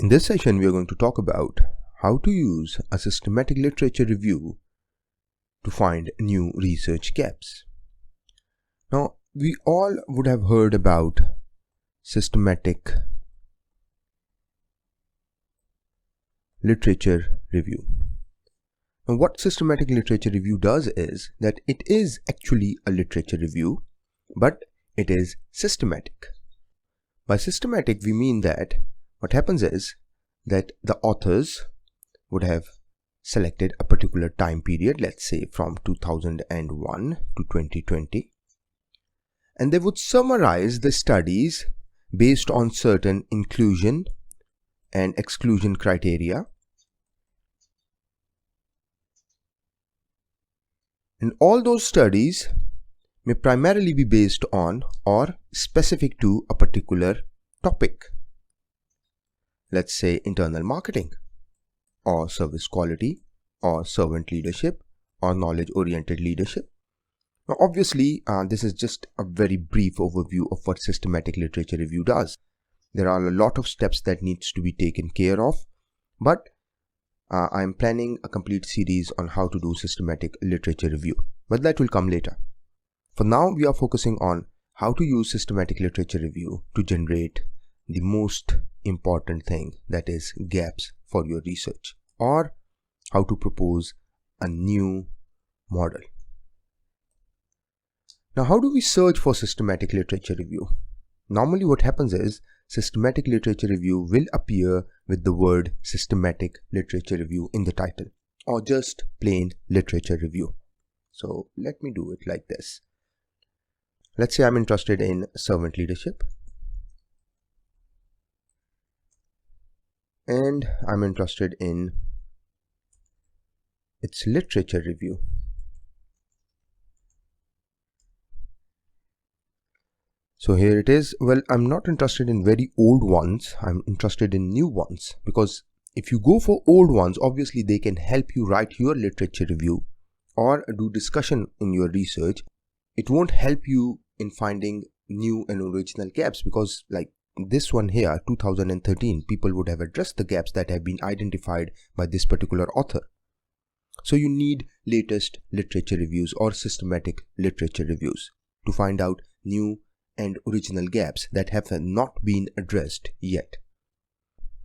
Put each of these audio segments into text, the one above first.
In this session, we are going to talk about how to use a systematic literature review to find new research gaps. Now, we all would have heard about systematic literature review. Now, what systematic literature review does is that it is actually a literature review, but it is systematic. By systematic, we mean that what happens is that the authors would have selected a particular time period, let's say from 2001 to 2020, and they would summarize the studies based on certain inclusion and exclusion criteria, and all those studies may primarily be based on or specific to a particular topic. Let's say internal marketing, or service quality, or servant leadership, or knowledge-oriented leadership. Now, obviously, this is just a very brief overview of what systematic literature review does. There are a lot of steps that needs to be taken care of, but I'm planning a complete series on how to do systematic literature review, but that will come later. For now, we are focusing on how to use systematic literature review to generate the most important thing, that is gaps for your research, or how to propose a new model. Now, how do we search for systematic literature review? Normally what happens is systematic literature review will appear with the word systematic literature review in the title, or just plain literature review. So let me do it like this. Let's say I'm interested in servant leadership, and I'm interested in its literature review. So here it is. Well, I'm not interested in very old ones. I'm interested in new ones, because if you go for old ones, obviously they can help you write your literature review or do discussion in your research. It won't help you in finding new and original gaps, because like this one here, 2013, people would have addressed the gaps that have been identified by this particular author. So you need latest literature reviews or systematic literature reviews to find out new and original gaps that have not been addressed yet.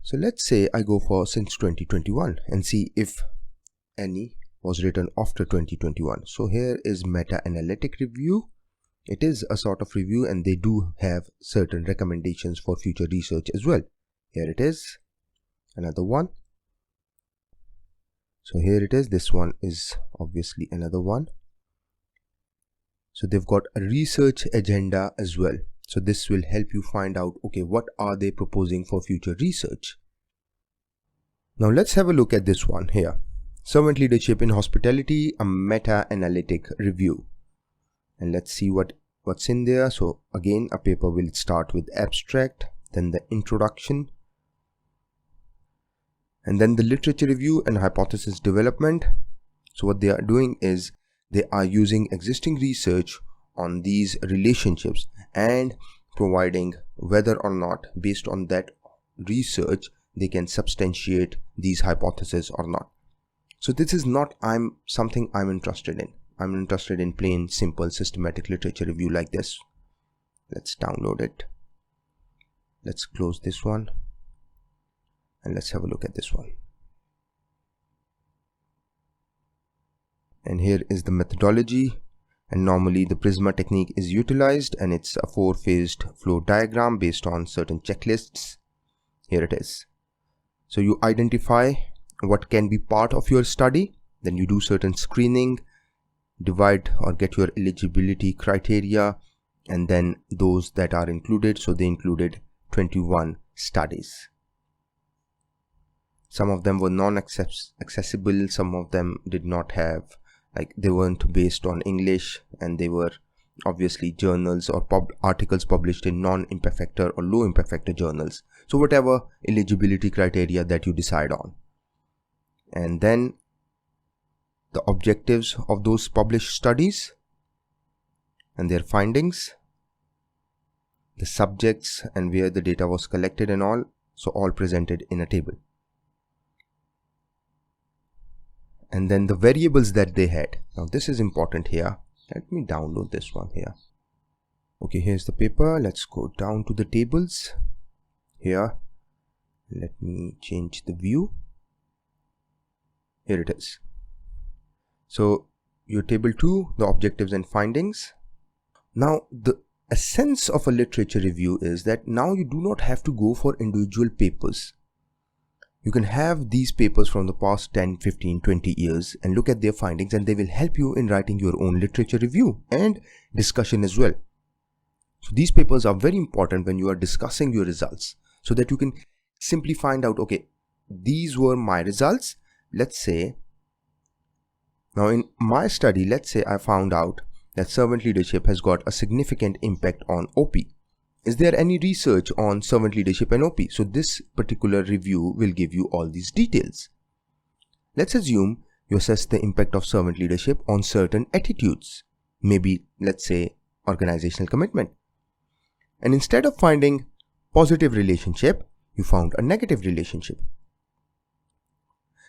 So let's say I go for since 2021 and see if any was written after 2021. So here is meta-analytic review. It is a sort of review, and they do have certain recommendations for future research as well. Here it is, another one. So here it is. This one is obviously another one. So they've got a research agenda as well. So this will help you find out, okay, what are they proposing for future research? Now let's have a look at this one here. Servant leadership in hospitality, a meta-analytic review. And let's see what's in there. So again, a paper will start with abstract, then the introduction, and then the literature review and hypothesis development. So what they are doing is they are using existing research on these relationships and providing whether or not based on that research they can substantiate these hypotheses or not. So this is not something I'm interested in. I'm interested in plain simple systematic literature review like this. Let's download it. Let's close this one and let's have a look at this one. And here is the methodology, and normally the Prisma technique is utilized, and it's a 4-phased flow diagram based on certain checklists. Here it is. So you identify what can be part of your study, then you do certain screening, divide or get your eligibility criteria, and then those that are included. So they included 21 studies. Some of them were non-accessible, some of them did not have, like they weren't based on English, and they were obviously journals or articles published in non-imperfecta or low imperfecta journals. So whatever eligibility criteria that you decide on. And then the objectives of those published studies and their findings, the subjects and where the data was collected and all, So all presented in a table. And then the variables that they had. Now this is important here. Let me download this one here. Okay, here's the paper. Let's go down to the tables here. Let me change the view. Here it is. So your table 2, the objectives and findings. Now the essence of a literature review is that now you do not have to go for individual papers. You can have these papers from the past 10, 15, 20 years and look at their findings, and they will help you in writing your own literature review and discussion as well. So these papers are very important when you are discussing your results, so that you can simply find out, okay, these were my results. Let's say, now in my study, let's say I found out that servant leadership has got a significant impact on OP. Is there any research on servant leadership and OP? So this particular review will give you all these details. Let's assume you assess the impact of servant leadership on certain attitudes. Maybe, let's say, organizational commitment. And instead of finding positive relationship, you found a negative relationship.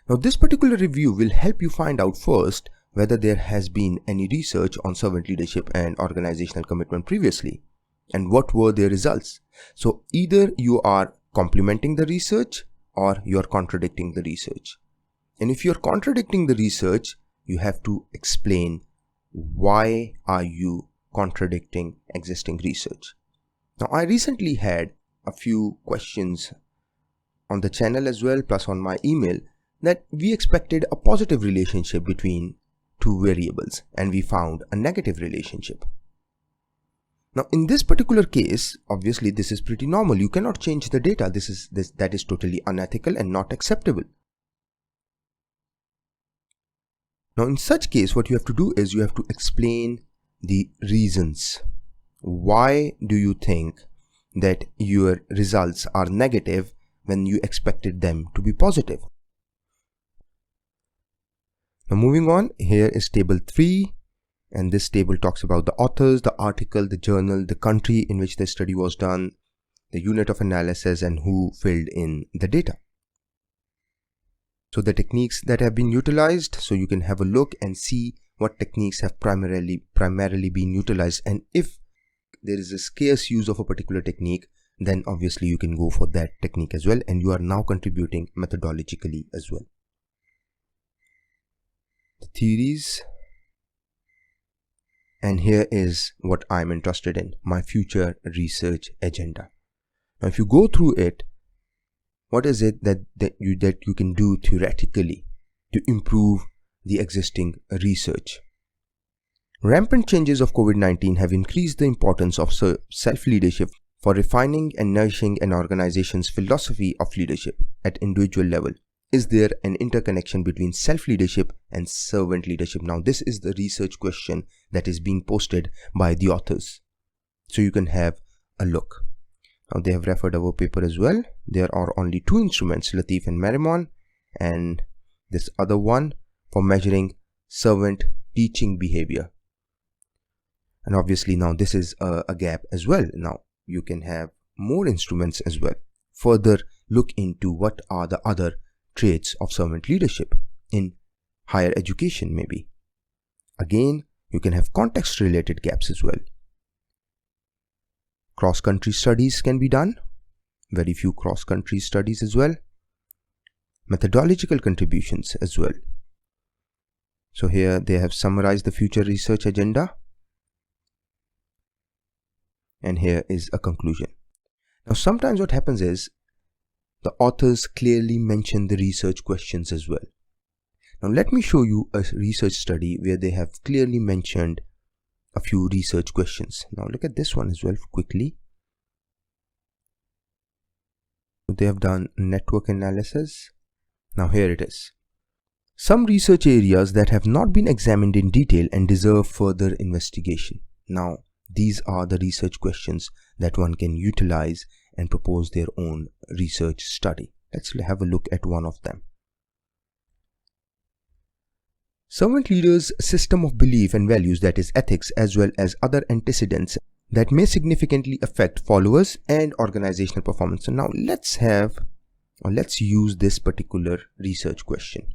Now this particular review will help you find out first whether there has been any research on servant leadership and organizational commitment previously, and what were their results. So either you are complementing the research or you are contradicting the research. And if you are contradicting the research, you have to explain why are you contradicting existing research. Now I recently had a few questions on the channel as well, plus on my email, that we expected a positive relationship between two variables and we found a negative relationship. Now in this particular case, obviously this is pretty normal. You cannot change the data. That is totally unethical and not acceptable. Now in such case, what you have to do is you have to explain the reasons. Why do you think that your results are negative when you expected them to be positive? Now moving on, here is table 3, and this table talks about the authors, the article, the journal, the country in which the study was done, the unit of analysis, and who filled in the data. So the techniques that have been utilized, so you can have a look and see what techniques have primarily been utilized, and if there is a scarce use of a particular technique, then obviously you can go for that technique as well, and you are now contributing methodologically as well. The theories, and here is what I'm interested in, my future research agenda. Now if you go through it, what is it that you can do theoretically to improve the existing research? Rampant changes of COVID-19 have increased the importance of self-leadership for refining and nourishing an organization's philosophy of leadership at individual level. Is there an interconnection between self-leadership and servant leadership? Now this is the research question that is being posted by the authors. So you can have a look. Now they have referred our paper as well. There are only 2 instruments, Latif and Merriman, and this other one for measuring servant teaching behavior. And obviously now this is a gap as well. Now you can have more instruments as well. Further look into what are the other traits of servant leadership in higher education maybe. Again, you can have context related gaps as well. Cross-country studies can be done. Very few cross-country studies as well. Methodological contributions as well. So here they have summarized the future research agenda. And here is a conclusion. Now sometimes what happens is the authors clearly mention the research questions as well. Now let me show you a research study where they have clearly mentioned a few research questions. Now look at this one as well quickly. They have done network analysis. Now here it is. Some research areas that have not been examined in detail and deserve further investigation. Now these are the research questions that one can utilize and propose their own research study. Let's have a look at one of them. Servant leaders' system of belief and values, that is ethics, as well as other antecedents that may significantly affect followers and organizational performance. So now let's use this particular research question.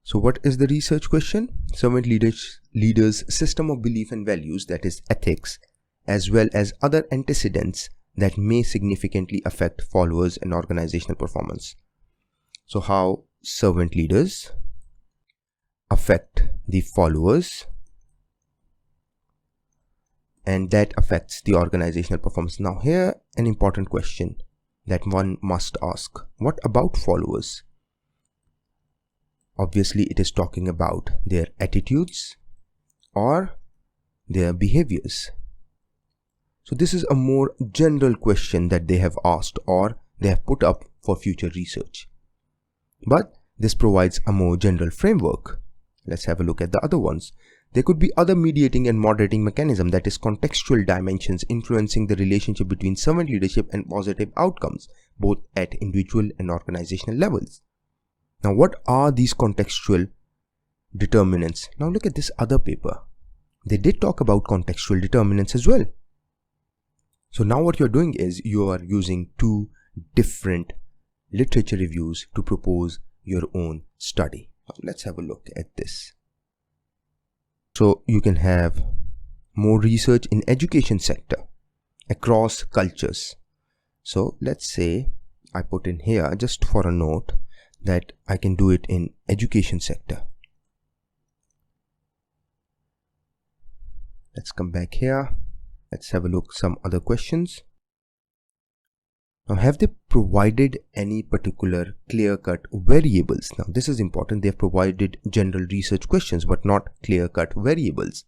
So what is the research question? Servant leaders' system of belief and values, that is ethics, as well as other antecedents that may significantly affect followers and organizational performance. So how servant leaders affect the followers and that affects the organizational performance. Now here an important question that one must ask. What about followers? Obviously it is talking about their attitudes or their behaviors. So this is a more general question that they have asked or they have put up for future research. But this provides a more general framework. Let's have a look at the other ones. There could be other mediating and moderating mechanism, that is contextual dimensions influencing the relationship between servant leadership and positive outcomes, both at individual and organizational levels. Now what are these contextual determinants? Now look at this other paper. They did talk about contextual determinants as well. So now what you're doing is you are using two different literature reviews to propose your own study. Now let's have a look at this. So you can have more research in education sector across cultures. So let's say I put in here just for a note that I can do it in education sector. Let's come back here. Let's have a look at some other questions. Now, have they provided any particular clear-cut variables? Now, this is important. They have provided general research questions, but not clear-cut variables.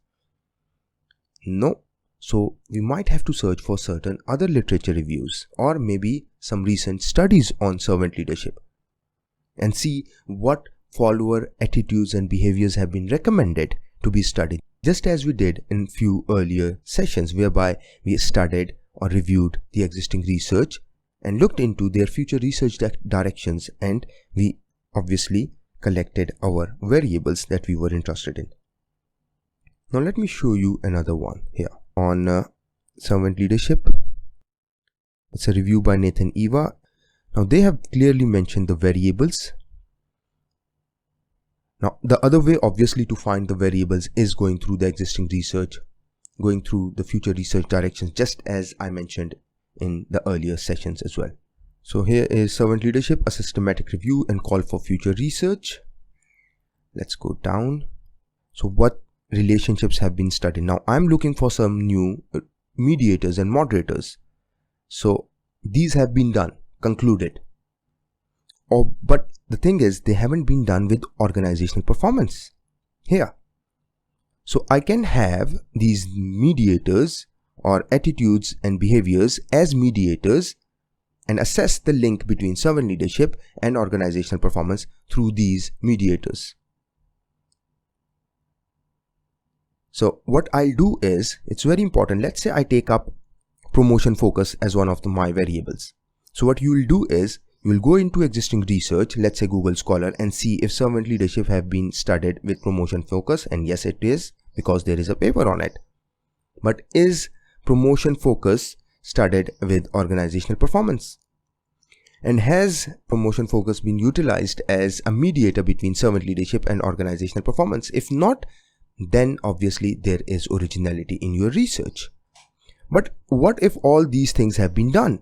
No. So, we might have to search for certain other literature reviews or maybe some recent studies on servant leadership and see what follower attitudes and behaviors have been recommended to be studied. Just as we did in few earlier sessions whereby we studied or reviewed the existing research and looked into their future research directions, and we obviously collected our variables that we were interested in. Now let me show you another one here on servant leadership. It's a review by Nathan Eva. Now they have clearly mentioned the variables. Now the other way obviously to find the variables is going through the existing research, going through the future research directions, just as I mentioned in the earlier sessions as well. So here is servant leadership, a systematic review and call for future research. Let's go down. So what relationships have been studied? Now I'm looking for some new mediators and moderators. So these have been done, concluded. But the thing is, they haven't been done with organizational performance here. So I can have these mediators or attitudes and behaviors as mediators and assess the link between servant leadership and organizational performance through these mediators. So what I'll do is, it's very important. Let's say I take up promotion focus as one of my variables. So what you will do is, you will go into existing research, let's say Google Scholar, and see if servant leadership have been studied with promotion focus. And yes, it is, because there is a paper on it. But is promotion focus studied with organizational performance? And has promotion focus been utilized as a mediator between servant leadership and organizational performance? If not, then obviously there is originality in your research. But what if all these things have been done?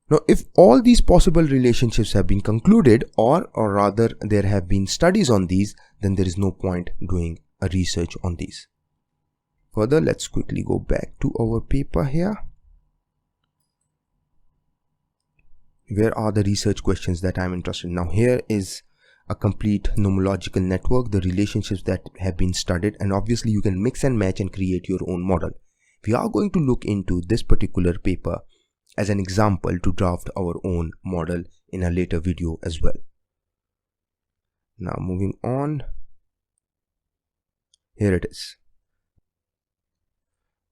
Now, if all these possible relationships have been concluded, or rather there have been studies on these, then there is no point doing a research on these. Further, let's quickly go back to our paper here. Where are the research questions that I'm interested in? Now here is a complete nomological network, the relationships that have been studied, and obviously you can mix and match and create your own model. We are going to look into this particular paper as an example to draft our own model in a later video as well. Now moving on, here it is.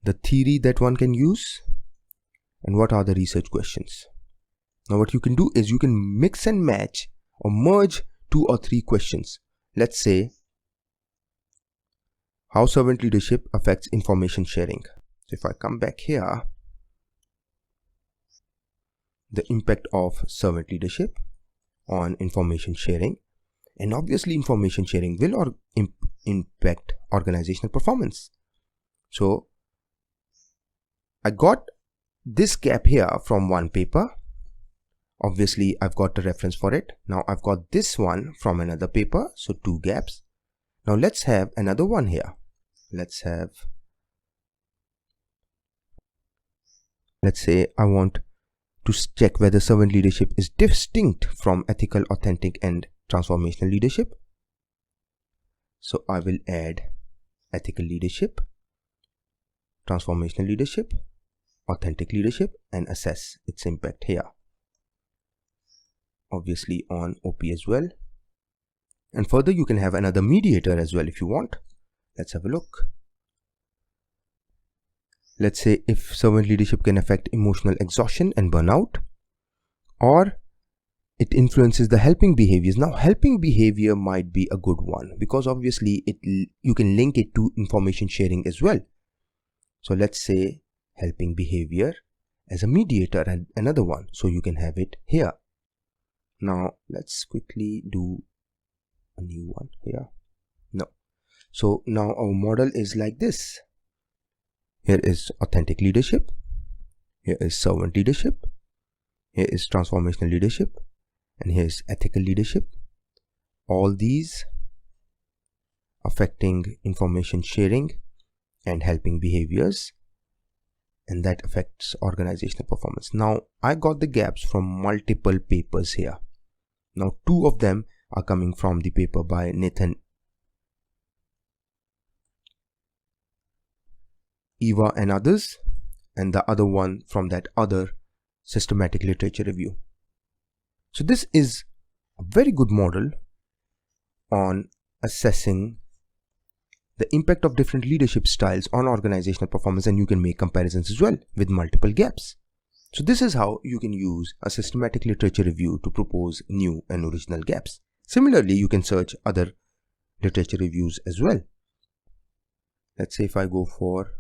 The theory that one can use and what are the research questions. Now what you can do is you can mix and match or merge 2 or 3 questions. Let's say, how servant leadership affects information sharing. So if I come back here, the impact of servant leadership on information sharing, and obviously information sharing will impact organizational performance. So I got this gap here from one paper. Obviously I've got a reference for it. Now I've got this one from another paper, so 2 gaps. Now let's have another one here. Let's say I want to check whether servant leadership is distinct from ethical, authentic and transformational leadership. So I will add ethical leadership, transformational leadership, authentic leadership, and assess its impact here. Obviously on OP as well. And further, you can have another mediator as well if you want. Let's have a look. Let's say if servant leadership can affect emotional exhaustion and burnout, or it influences the helping behaviors. Now helping behavior might be a good one because obviously you can link it to information sharing as well. So let's say helping behavior as a mediator and another one, so you can have it here. Now let's quickly do a new one here. No. So now our model is like this. Here is authentic leadership, here is servant leadership, here is transformational leadership, and here is ethical leadership. All these affecting information sharing and helping behaviors, and that affects organizational performance. Now I got the gaps from multiple papers here. Now 2 of them are coming from the paper by Nathan, Eva and others, and the other one from that other systematic literature review. So this is a very good model on assessing the impact of different leadership styles on organizational performance, and you can make comparisons as well with multiple gaps. So this is how you can use a systematic literature review to propose new and original gaps. Similarly, you can search other literature reviews as well. Let's say if I go for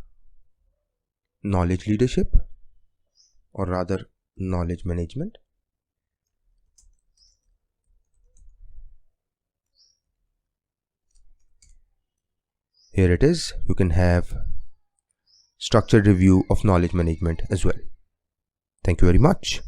knowledge leadership, or rather knowledge management. Here it is. You can have structured review of knowledge management as well. Thank you very much.